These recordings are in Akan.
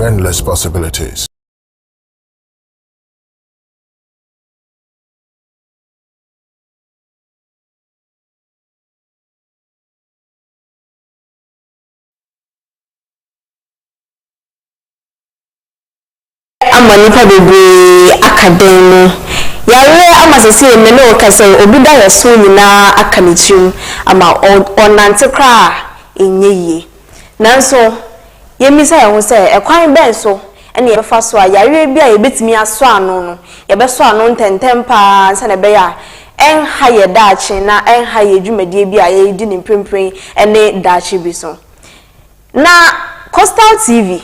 endless possibilities. Amanipa bebre akademu yare amasese me no kase obi da yeso nyina akanichim ama onante kra enyeye nanso yemisa ye ho se ekwan ben so ene ye befa so a yare bia ye betimi aso ano no ye beso ano ntentempa nsa na be ya enha ye daachi na enha ye dwumadie bia ye di ne prempren ene daachi bi so na Coastal TV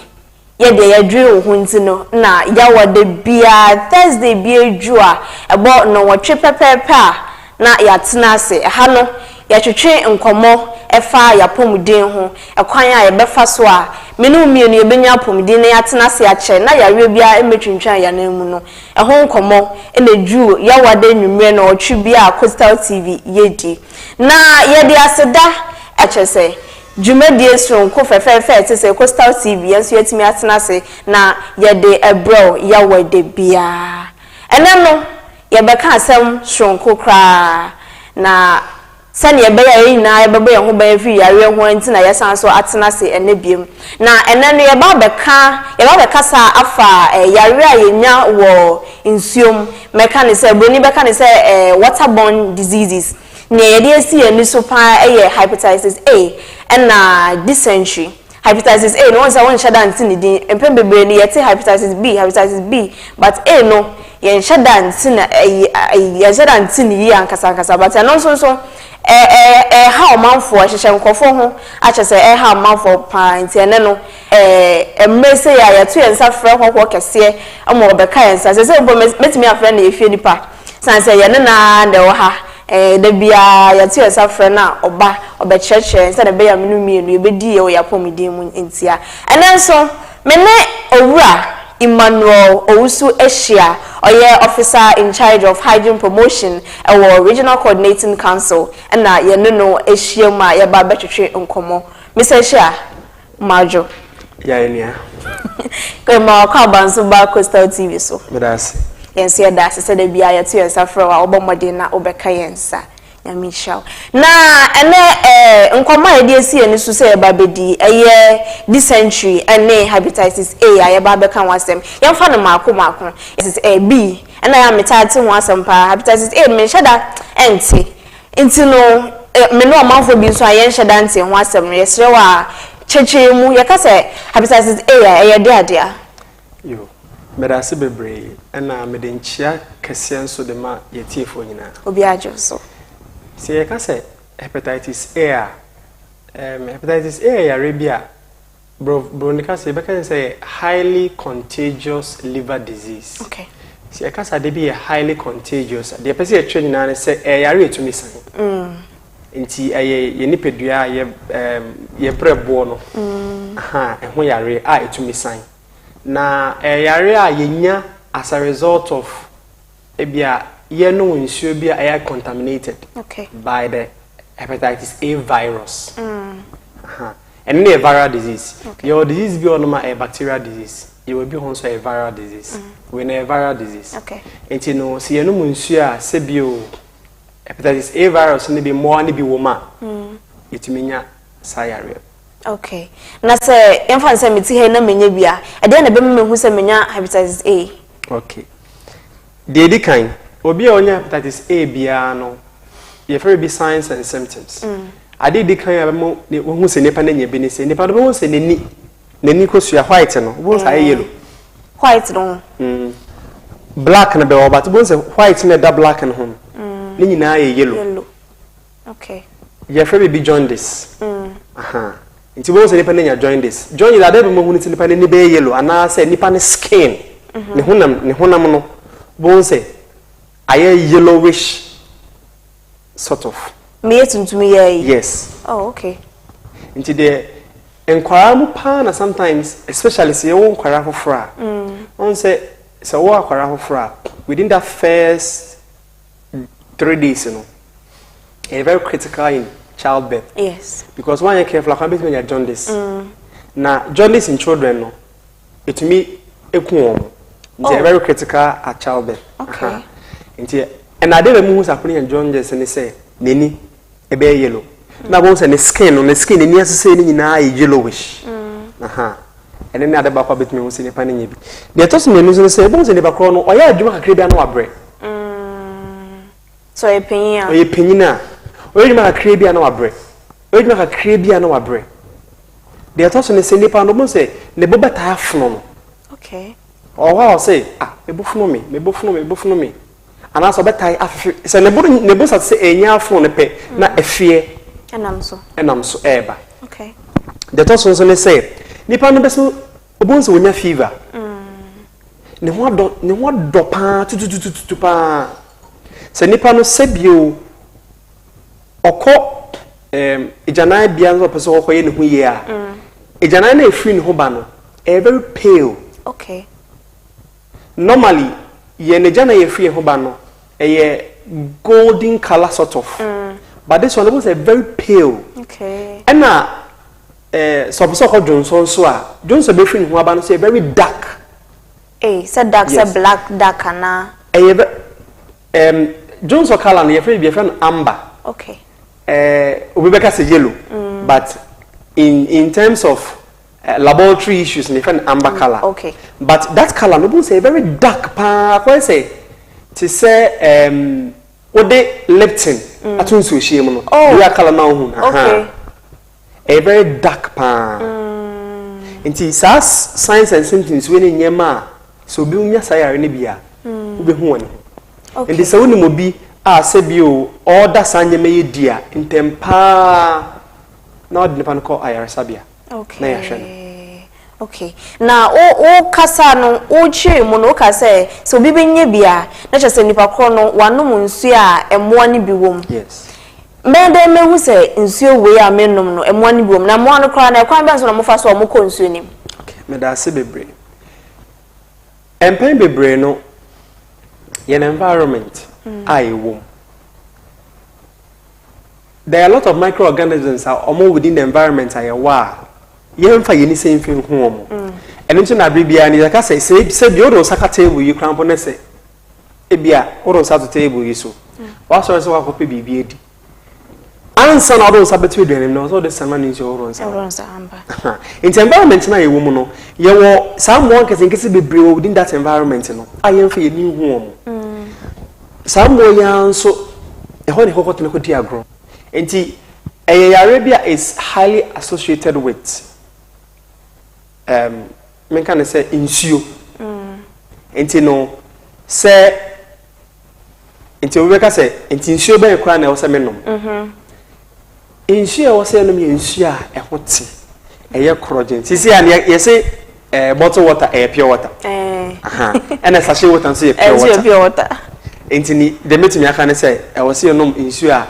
yede yadwe ho ntino na yawode bia Thursday bia djua ebo no wotwe pepepe a na yatena ase ha no yatwetwe nkomo efa yapomuden ho ekwan a yebefa so a menu mienu yebenya apomuden na yatena ase ache na yawe bia emetwintwan ya na mu no eho nkomo ene dju yawode nwumre na otwe bia Coastal TV yedi na yede aseda achese Jumedie sonko fefefe tese Coastal TV yenso yetimi atenase na yede ebro yawede bia ene no yebeka asem sonko kra na sane yebeya yina yebebe ye ho ba fi yare ho anti na yesan so atenase ene biem na ene no yeba sa afa yare a yenya wo nsuom meka ne se broni beka ne se waterborne diseases ne yede esi eni so pa hepatitis A and dysentery. Hepatitis A no one say one shada ntini din empem bebre ni yete hepatitis B but A no yen shada ntina ye shada ntini yi ankasa but no so how manfo hyehyem nkofo ho ache say how manfo pa nti ene no emrese ya yeto yensa frɛ hokɔ kese amo obeka yensa say bo metimi afrɛ na efie nipa san say yene na de wo ha da bia yatu esa frena oba obecheche nsa da be ya menu mienu yebedi ye yapomiden mu ntia enenso mene owura Emmanuel Owusu Eshia oye officer in charge of hygiene promotion our regional coordinating council na ye no ehia ma ye ba betwetwe nkomo Mr. Eshia majo ya enia kema kwa banso ba Coastal TV so medase yense ya da se da bia ya tu yensa fra wa obomode na obeka yensa nyame shaw na ene nkoma ye de sie ni su se ba bedi eye dysentery ene hepatitis A ya ba beka wasem yemfa no maako is B ena ya metati ho asem pa hepatitis A me shada enti no me no amanfo bi so ayen shada enti ho asem yesre wa cheche mu ye ka se hepatitis A ya eye de adea yo medase bebre ena medenchia kese nso de ma yetiefo nyina obi ajo so se ye ka se hepatitis A hepatitis A ya rebia bro nika se be ka se highly contagious liver disease okay se ye ka sa de bi highly contagious de pese ye twa nyina ne se yare etumi san nti ye nipedua ye brebo no aha eho yare a etumi san na yare a yenya as a result of ebia ye no nsuo bia air contaminated by the hepatitis A virus and a viral disease your disease be on a bacterial disease you will be also a viral disease when a viral disease and you know see no nsuo a sebio hepatitis A virus ni be more ni be woma itiminya sayare. Okay. Na se emfa nse meti he na menye bia. E de na be mehu se menya hepatitis A. Okay. De di kan obi a onya hepatitis A bia no ye fere be signs and symptoms. Ade di kan ya mo hu se nipa na nya bi ni se nipa do hu se nani kosua white no bo sa yellow. White no. Black na be o but bo se white na da black na hom. Ni nyina ye yellow. Okay. Ye fere be jaundice. Aha. Nti bo se nipa na nya jaundice. Jaundice ade be mo hu ni nipa ni be yellow ana se nipa ni skin. Ni honam no bo se aye yellowish sort of. Me tuntum ye. Yes. Oh, okay. Nti de enkwara mu pa na sometimes especially se wo enkwara hofra. On say so wo akwara hofra within that first 3 days no. Very critical in childbirth. Yes. Because when you careful can be jaundice. Na jaundice in children no etumi eku nti very critical at childbirth. Okay. Nti and ade be mu sapone and John just ne say neni ebe yellow. Na bo say ne skin no ne skin ni asese ni nyina yellowish. And then ade ba kwa betumi hu say ne pa ne nyebi. De to so menu so say bo say ne ba kro no oya adwuma kakra bia na wabre. So e penyin a. Oye penyina. Oya adwuma kakra bia na wabre. Oya adwuma kakra bia na wabre. De to so ne say ne pa no bo say ne bo beta afono no. Okay. Or how say me bofuno me. And also betai afi say ne bo say enya afono ne pe na efie. Enam so eba. Okay. The to so ne say nipa no beso obonso wonya fever. Ne ho do pa tutututu pa. Se nipa no sebio okọ ejana bia no peso okọ ye ne ho ye a. Ejana na efiri ne ho ba no very pale. Okay. Normally ye ne ejana ye efiri ho ba no golden color sort of. But this one was a very pale. Okay. And so Johnson so Johnson be free ho ba no say very dark. Say dark, yes. Say black dark na. Johnson color na ye free be friend amber. Okay. Obebeka say yellow. But in terms of laboratory issues in different amber color. Okay. But that color no say very dark pa ko say to say ode leptin atun so hie mu no. We are color now hu. Okay. A very dark pa. Nti signs and symptoms when nyema so bi unya sayare ne bia ube hu woni. Okay. Nti so woni mo bi a se bi o order sanyema ye dia ntempa na odi nipa no ko ayaresabia. Okay. Okay. Na o kasa no o chi mu no kasa so bi benye bia na chese nipa kro no wanom nsu a emo ani bi wom. Yes. Mede mehu se nsuo we a menom no emo ani bi wom na mo ano kra na kwan ba so na mo fa so mo ko nsuo nim. Okay. Me da se bebre. Empen bebre no yen environment ai wom. There are a lot of microorganisms are almost within the environment I wa. Yen fa yeni say mfin hu omo. Eno nti na bibia ni ka say bi odo saka table yi krampo ne say ebia odo sa to table yi so. Wa so wa ko pe bibia di. Ansa na odo sa betu eduanem no so de sama ni nso odo nsa. Odo nsa amba. In the environment na ye wo mu no ye wo someone kese bebre within that environment no ayen fa yeni hu omo. Someone yan so e ho ne kokoto ne ko di agro. Enti Arabia is highly associated with men can say insuo. Enti no say enti we ka say enti insuo be kwa na o say menom. Insuo o say no me insuo a e hote eye krogen. Sisi an ye say bottled water pure water. And a sachet water say pure water. Enti ni de metumi aka ne say e wo say nom insuo a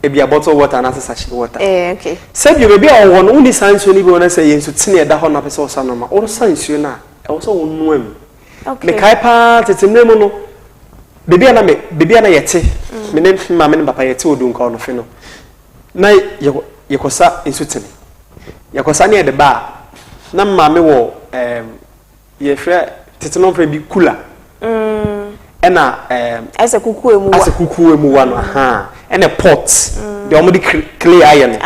ebia bottled water and sachet water. Okay. Say you be on one only science you need to say yensu tine da ho na pese osanoma. Or science you na e wo so wonu am. Okay. Me kai pa tetemre mu no. Bibia na yete. Me ne ma me ne papa yete odun ka ono fe no. Na yekosa ensu tine. Yekosa ne de ba na ma me wo ye hwe tetenom fe bi kula. Ena ase kuku emu wa no aha ena pot de omudi clay iron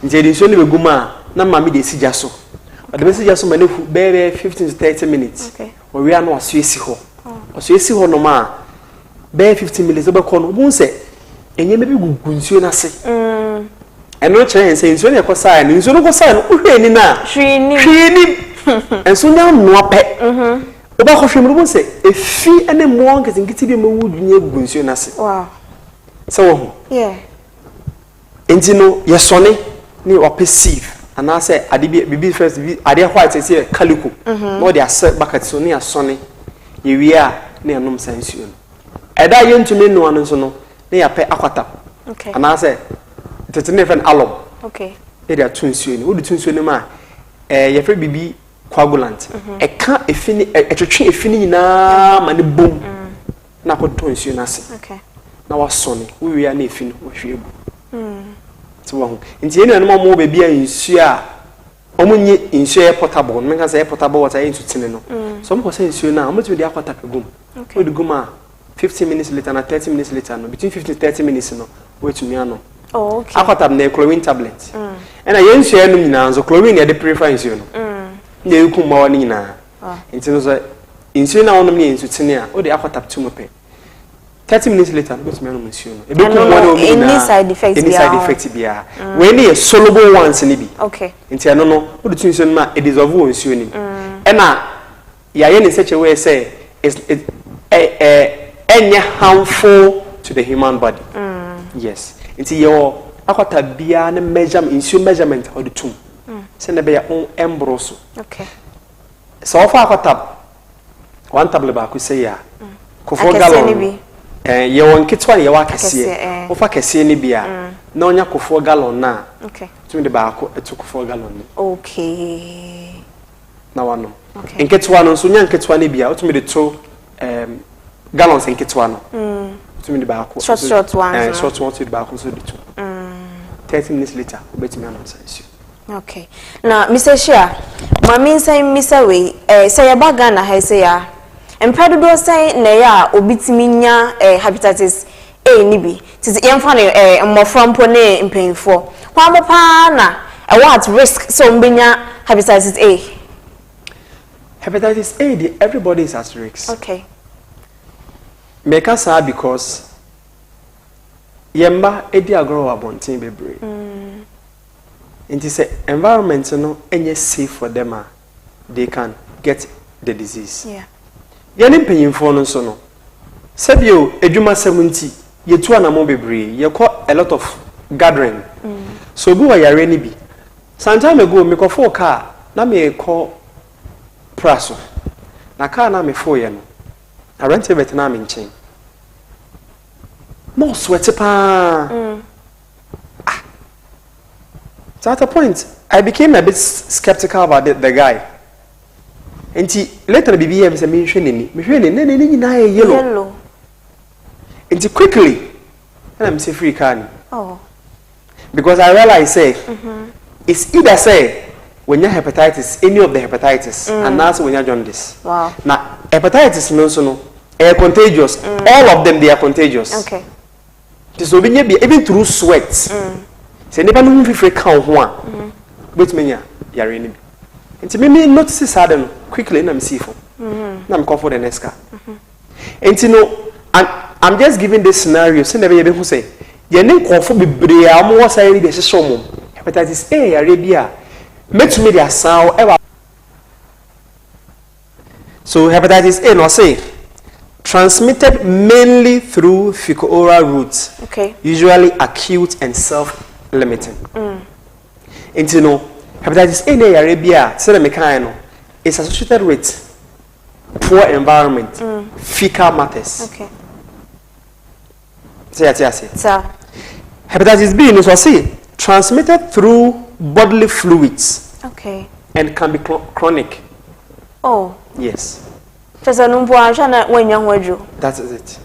nje de so ne beguma na mama de sija so de be sija so ma ne fu be 15 to 30 minutes okay we wi anu aso esi ho aso esi ho no ma be 15 minutes be ko no bu se enye me bi gugu nsuo na se eno chere nse nsuo ne ko sai no nsuo no ko sai no uhwe ni na hwe ni enso nya no ape oba ko hwemru bu se efi ene mo nkiti bi mewu dunye gugu nsuo na se wow so yeah enti no yesone ni o perceive ana say ade bibi first ade white say calico no dey accept bucket so ni asone ye wi a na enum sansuo no eda ye ntumi no anu so no na ya pe akwata okay ana say tetene fen alum okay e dey atunsuo ni wo di tunsuo ni ma ye fe bibi coagulant e ka efini etwetwe efini nyina ma ne bom na ko tonsuo na se okay na wasone we wi a na efini wo hwe egu so wo nti enu no mo be bia nsu a omunye insuo portable no menka say portable water into tine no so mo say insuo na omo tumi dey akwata pegum we dey guma 15 minutes later na 30 minutes later no between 15 to 30 minutes no we tumi ano oh okay akwata na chlorine tablet and ye insuo no nyina nso chlorine ye dey purify insuo no na yiku ma woni nyina intino so insuo na wonom ne insuo tine a we dey akwata tumo pe 30 minutes later no betumi ano insuo no ebeku mo na omi na any side effects bia we ne soluble ones ni bi okay nti ano no wo de tunso no ma e dissolve wo nsuo ni e na ya ye ne seche we say is harmful to the human body yes nti yo akwata bia ne measurement o de tum se ne be ya on embroso okay so ofa akwata one tablet ba ku say ya kofo gallon ye won kitwa ye wa kese ofa kese ni bia na onya kofo gallon na okay tumi de ba ko etukofo gallon ni okay na wano okay nketwa no so nya nketwa ne bia otumi de to gallons nketwa no otumi de ba ko short one short one to de ba ko so de to 30 minutes later obetumi ano sense okay na Mr. Shia mami say Mr. we say ya baga na ha say ya empedodo say na ya obitimi nya hepatitis A ni bi titi yemfa ne mmoframpo ne mpenfo kwambo pa na what risk so mbenya hepatitis A hepatitis A everybody is at risk okay make us because yemba edi agro abontin bebre nti say environment no enye safe for them they can get the disease yeah yene mpanyimfo no so no sebio edwuma 70 yetu anamo bebre ye call a lot of gathering so bi wa yare ni bi sometime ago me ko car na me call praso na car na me fo ye no I rent a Vietnam in chain no sweat pa so at a point I became a bit skeptical about the guy enti later bibi here say me hwe ni na yellow enti quickly and I'm say free can oh because I realize say it's either say when you hepatitis any of the hepatitis and also when you jaundice wow now hepatitis no so no are contagious all of them they are contagious okay so even through sweat say never no free kan ho a but menya yare ni enti me notice sudden quickly na me see for na me call for the next car enti no I'm just giving this scenario say never you be say ye ne nkofo bebre a mo say ni be hyehyɛ mo hepatitis A yare bia metumi dia saw ever so hepatitis A no say transmitted mainly through fecal-oral routes okay usually acute and self-limiting enti no hepatitis A ne yare bia say na me kan no is associated with poor environment fecal matters okay so hepatitis B is also transmitted through bodily fluids okay and can be chronic oh yes just anumpo anhana wanya hoadwo that is it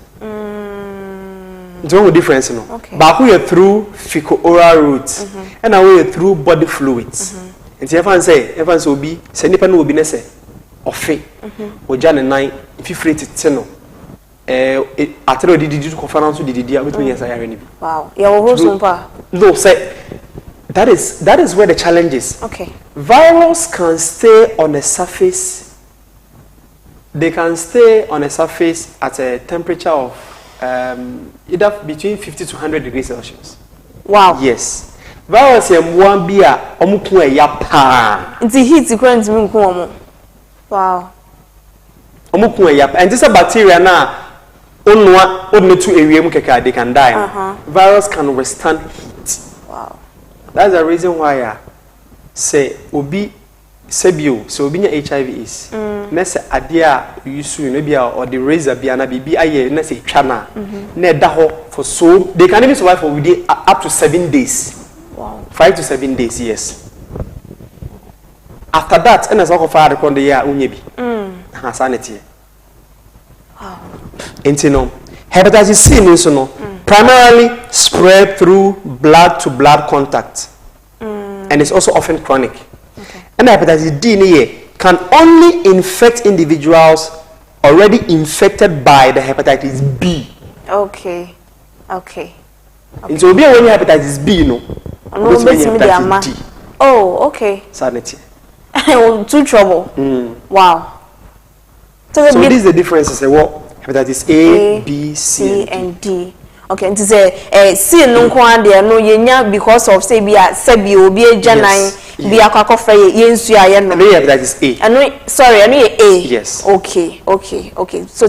the difference no okay but we are through fecal-oral routes and we are through body fluids and everyone say obi say nipa no obi na say ofe oja ne nan fifire tete no atero didi conference didi abetumi yesa yare ni bi wow ya wo hoso mpa no say that is where the challenge is okay virus can stay on the surface they can stay on a surface at a temperature of either between 50 to 100 degrees Celsius wow yes virus yemwa bia omukun eya pa nti heat current mi nkun omo wow omukun eya pa and this bacteria na onwa odnetu ewiem keka they can die virus can withstand heat wow that's the reason why say obi sebio so obi nya HIV is na say ade a yusu no bia or the razor bia na bibi aye na say twa na na da ho for so they can even survive for within up to 7 days wow 5 to 7 days yes after that and as all far record the year unye bi ha sanity wow intino hepatitis C means no primarily spread through blood to blood contact and it's also often chronic And hepatitis D can only infect individuals already infected by the hepatitis B. Okay. And so, when you hepatitis B, no, hepatitis D. Oh, okay. Sanity. Too trouble. Wow. So this is the differences. Hepatitis A, B, C, and D. Okay, and to say C no kwande no yenya because of say bia sebi obi ajanan bia kwakofa yensu aye no. Hepatitis A. Sorry, A. Yes. Okay. So